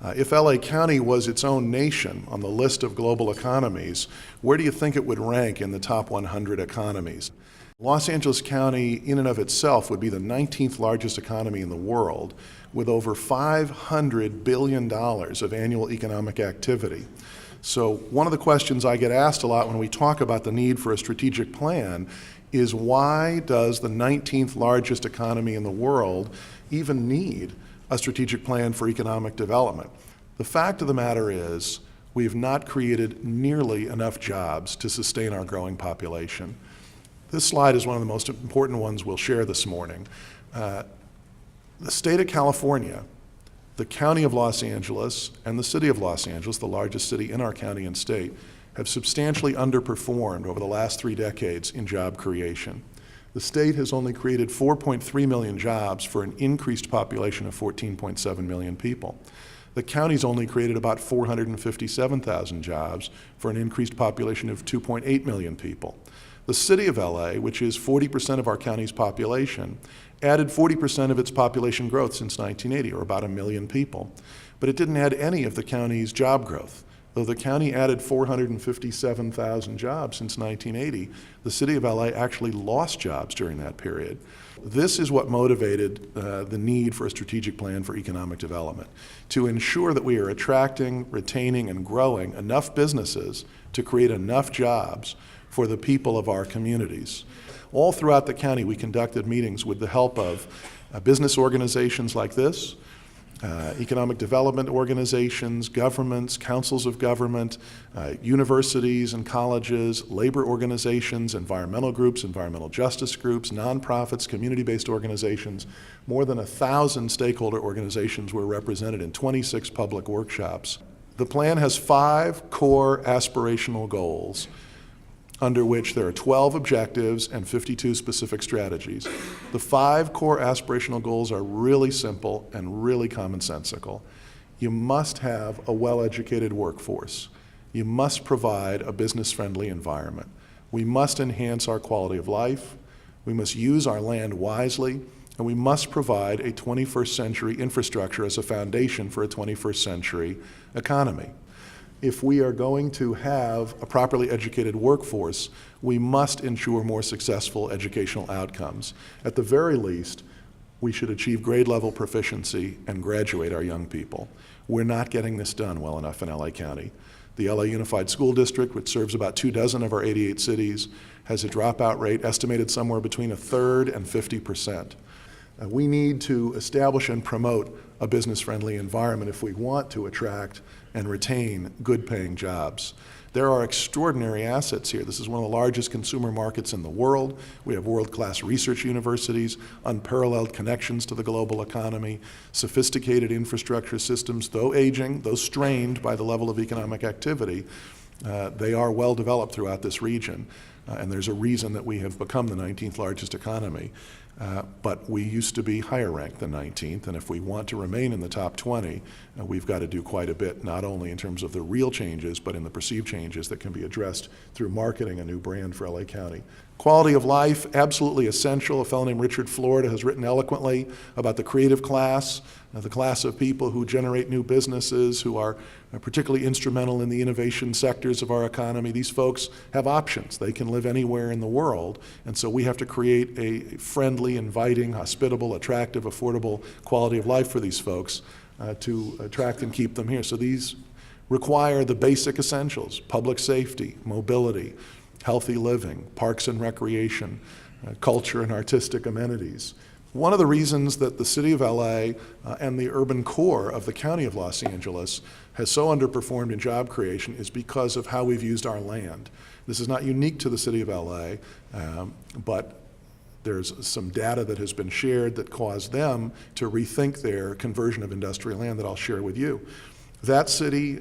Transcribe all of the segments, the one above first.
If LA County was its own nation on the list of global economies, where do you think it would rank in the top 100 economies? Los Angeles County, in and of itself, would be the 19th largest economy in the world, with over $500 billion of annual economic activity. So one of the questions I get asked a lot when we talk about the need for a strategic plan is, why does the 19th largest economy in the world even need a strategic plan for economic development? The fact of the matter is, we have not created nearly enough jobs to sustain our growing population. This slide is one of the most important ones we'll share this morning. The state of California, the county of Los Angeles, and the city of Los Angeles, the largest city in our county and state, have substantially underperformed over the last 3 decades in job creation. The state has only created 4.3 million jobs for an increased population of 14.7 million people. The county's only created about 457,000 jobs for an increased population of 2.8 million people. The city of LA, which is 40% of our county's population, added 40% of its population growth since 1980, or about 1 million people. But it didn't add any of the county's job growth. Though the county added 457,000 jobs since 1980, the city of LA actually lost jobs during that period. This is what motivated the need for a strategic plan for economic development, to ensure that we are attracting, retaining, and growing enough businesses to create enough jobs for the people of our communities. All throughout the county, we conducted meetings with the help of business organizations like this, economic development organizations, governments, councils of government, universities and colleges, labor organizations, environmental groups, environmental justice groups, nonprofits, community-based organizations. More than 1,000 stakeholder organizations were represented in 26 public workshops. The plan has 5 core aspirational goals, under which there are 12 objectives and 52 specific strategies. The 5 core aspirational goals are really simple and really commonsensical. You must have a well-educated workforce. You must provide a business-friendly environment. We must enhance our quality of life. We must use our land wisely, and we must provide a 21st century infrastructure as a foundation for a 21st century economy. If we are going to have a properly educated workforce, we must ensure more successful educational outcomes. At the very least, we should achieve grade level proficiency and graduate our young people. We're not getting this done well enough in LA County. The LA Unified School District, which serves about 24 of our 88 cities, has a dropout rate estimated somewhere between 1/3 and 50%. We need to establish and promote a business-friendly environment if we want to attract and retain good-paying jobs. There are extraordinary assets here. This is one of the largest consumer markets in the world. We have world-class research universities, unparalleled connections to the global economy, sophisticated infrastructure systems, though aging, though strained by the level of economic activity. They are well developed throughout this region, and there's a reason that we have become the 19th largest economy. But we used to be higher ranked than 19th, and if we want to remain in the top 20, we've got to do quite a bit, not only in terms of the real changes, but in the perceived changes that can be addressed through marketing a new brand for LA County. Quality of life, absolutely essential. A fellow named Richard Florida has written eloquently about the creative class, the class of people who generate new businesses, who are particularly instrumental in the innovation sectors of our economy. These folks have options. They can live anywhere in the world, and so we have to create a friendly, inviting, hospitable, attractive, affordable quality of life for these folks to attract and keep them here. So these require the basic essentials: public safety, mobility, healthy living, parks and recreation, culture and artistic amenities. One of the reasons that the city of LA and the urban core of the county of Los Angeles has so underperformed in job creation is because of how we've used our land. This is not unique to the city of LA, but there's some data that has been shared that caused them to rethink their conversion of industrial land that I'll share with you. That city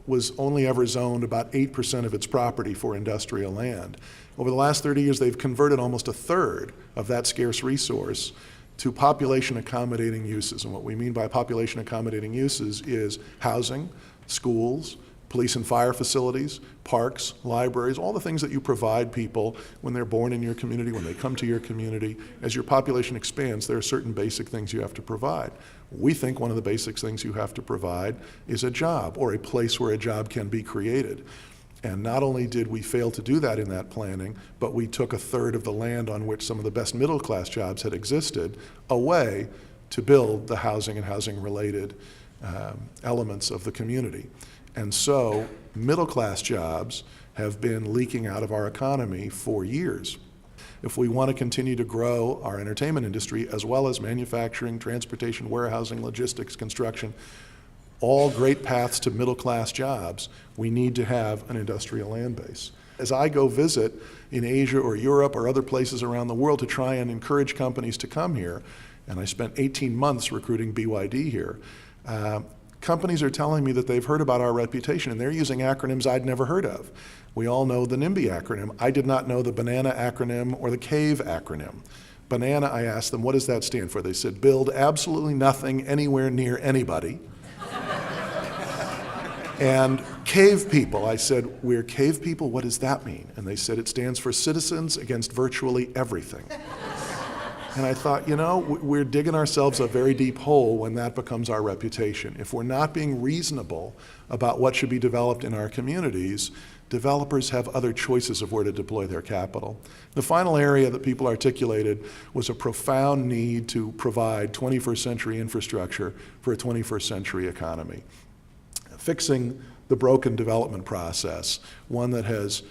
was only ever zoned about 8% of its property for industrial land. Over the last 30 years, they've converted almost 1/3 of that scarce resource to population accommodating uses. And what we mean by population accommodating uses is housing, schools, police and fire facilities, parks, libraries, all the things that you provide people when they're born in your community, when they come to your community. As your population expands, there are certain basic things you have to provide. We think one of the basic things you have to provide is a job, or a place where a job can be created. And not only did we fail to do that in that planning, but we took a third of the land on which some of the best middle-class jobs had existed away to build the housing and housing-related elements of the community. And so middle-class jobs have been leaking out of our economy for years. If we want to continue to grow our entertainment industry, as well as manufacturing, transportation, warehousing, logistics, construction, all great paths to middle-class jobs, we need to have an industrial land base. As I go visit in Asia or Europe or other places around the world to try and encourage companies to come here, and I spent 18 months recruiting BYD here, companies are telling me that they've heard about our reputation, and they're using acronyms I'd never heard of. We all know the NIMBY acronym. I did not know the BANANA acronym or the CAVE acronym. BANANA, I asked them, what does that stand for? They said, build absolutely nothing anywhere near anybody. And cave people, I said, we're cave people, what does that mean? And they said, it stands for Citizens Against Virtually Everything. And I thought, you know, we're digging ourselves a very deep hole when that becomes our reputation. If we're not being reasonable about what should be developed in our communities, developers have other choices of where to deploy their capital. The final area that people articulated was a profound need to provide 21st century infrastructure for a 21st century economy. Fixing the broken development process, one that has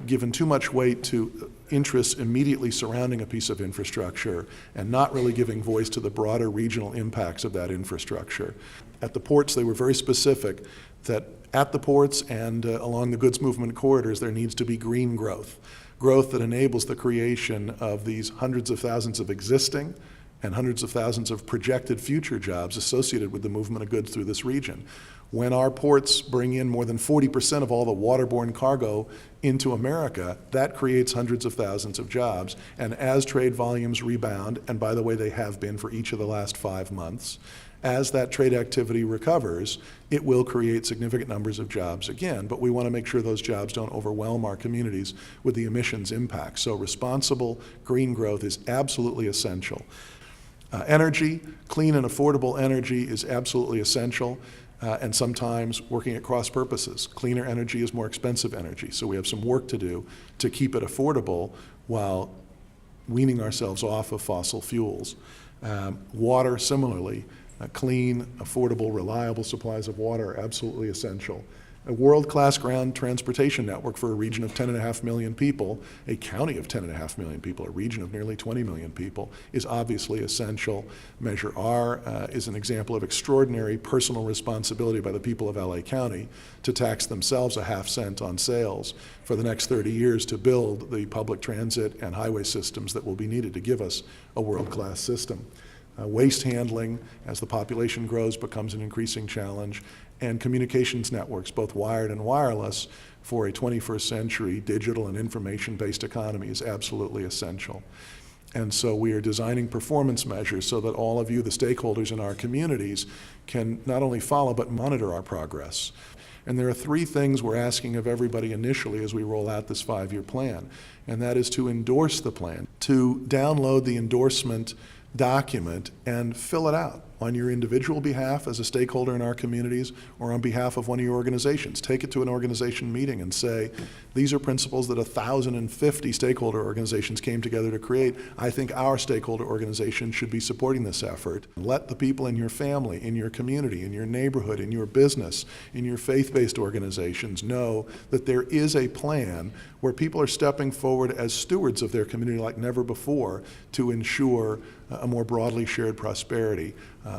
given too much weight to interests immediately surrounding a piece of infrastructure and not really giving voice to the broader regional impacts of that infrastructure. At the ports, they were very specific that at the ports and along the goods movement corridors, there needs to be green growth, growth that enables the creation of these hundreds of thousands of existing and hundreds of thousands of projected future jobs associated with the movement of goods through this region. When our ports bring in more than 40% of all the waterborne cargo into America, that creates hundreds of thousands of jobs. And as trade volumes rebound, and by the way, they have been for each of the last 5 months, as that trade activity recovers, it will create significant numbers of jobs again, but we want to make sure those jobs don't overwhelm our communities with the emissions impact. So responsible green growth is absolutely essential. Energy, clean and affordable energy is absolutely essential. And sometimes working at cross purposes. Cleaner energy is more expensive energy, so we have some work to do to keep it affordable while weaning ourselves off of fossil fuels. Water, similarly, clean, affordable, reliable supplies of water are absolutely essential. A world-class ground transportation network for a region of 10.5 million people, a county of 10.5 million people, a region of nearly 20 million people, is obviously essential. Measure R is an example of extraordinary personal responsibility by the people of LA County to tax themselves a half cent on sales for the next 30 years to build the public transit and highway systems that will be needed to give us a world-class system. Waste handling, as the population grows, becomes an increasing challenge, and communications networks, both wired and wireless, for a 21st century digital and information-based economy is absolutely essential. And so we are designing performance measures so that all of you, the stakeholders in our communities, can not only follow but monitor our progress. And there are 3 things we're asking of everybody initially as we roll out this 5-year plan, and that is to endorse the plan, to download the endorsement document and fill it out on your individual behalf as a stakeholder in our communities or on behalf of one of your organizations. Take it to an organization meeting and say, these are principles that 1,050 stakeholder organizations came together to create. I think our stakeholder organization should be supporting this effort. Let the people in your family, in your community, in your neighborhood, in your business, in your faith-based organizations know that there is a plan where people are stepping forward as stewards of their community like never before to ensure a more broadly shared prosperity,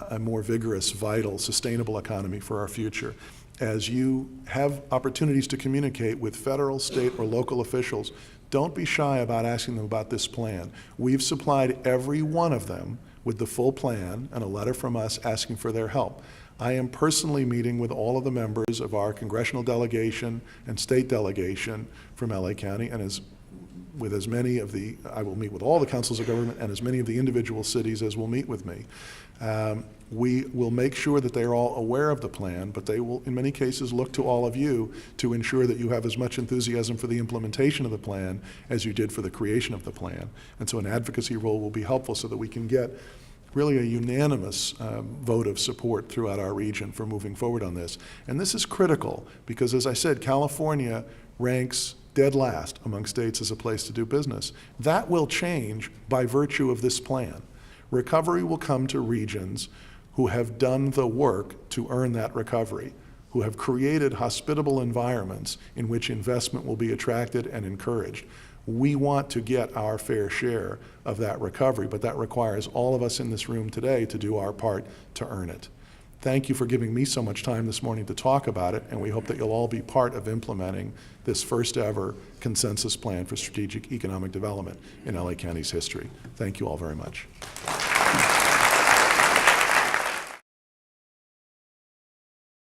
a more vigorous, vital, sustainable economy for our future. As you have opportunities to communicate with federal, state, or local officials, don't be shy about asking them about this plan. We've supplied every one of them with the full plan and a letter from us asking for their help. I am personally meeting with all of the members of our congressional delegation and state delegation from LA County, and with as many of I will meet with all the councils of government and as many of the individual cities as will meet with me. We will make sure that they are all aware of the plan, but they will, in many cases, look to all of you to ensure that you have as much enthusiasm for the implementation of the plan as you did for the creation of the plan. And so an advocacy role will be helpful so that we can get really a unanimous vote of support throughout our region for moving forward on this. And this is critical because, as I said, California ranks dead last among states as a place to do business. That will change by virtue of this plan. Recovery will come to regions who have done the work to earn that recovery, who have created hospitable environments in which investment will be attracted and encouraged. We want to get our fair share of that recovery, but that requires all of us in this room today to do our part to earn it. Thank you for giving me so much time this morning to talk about it, and we hope that you'll all be part of implementing this first ever consensus plan for strategic economic development in LA County's history. Thank you all very much.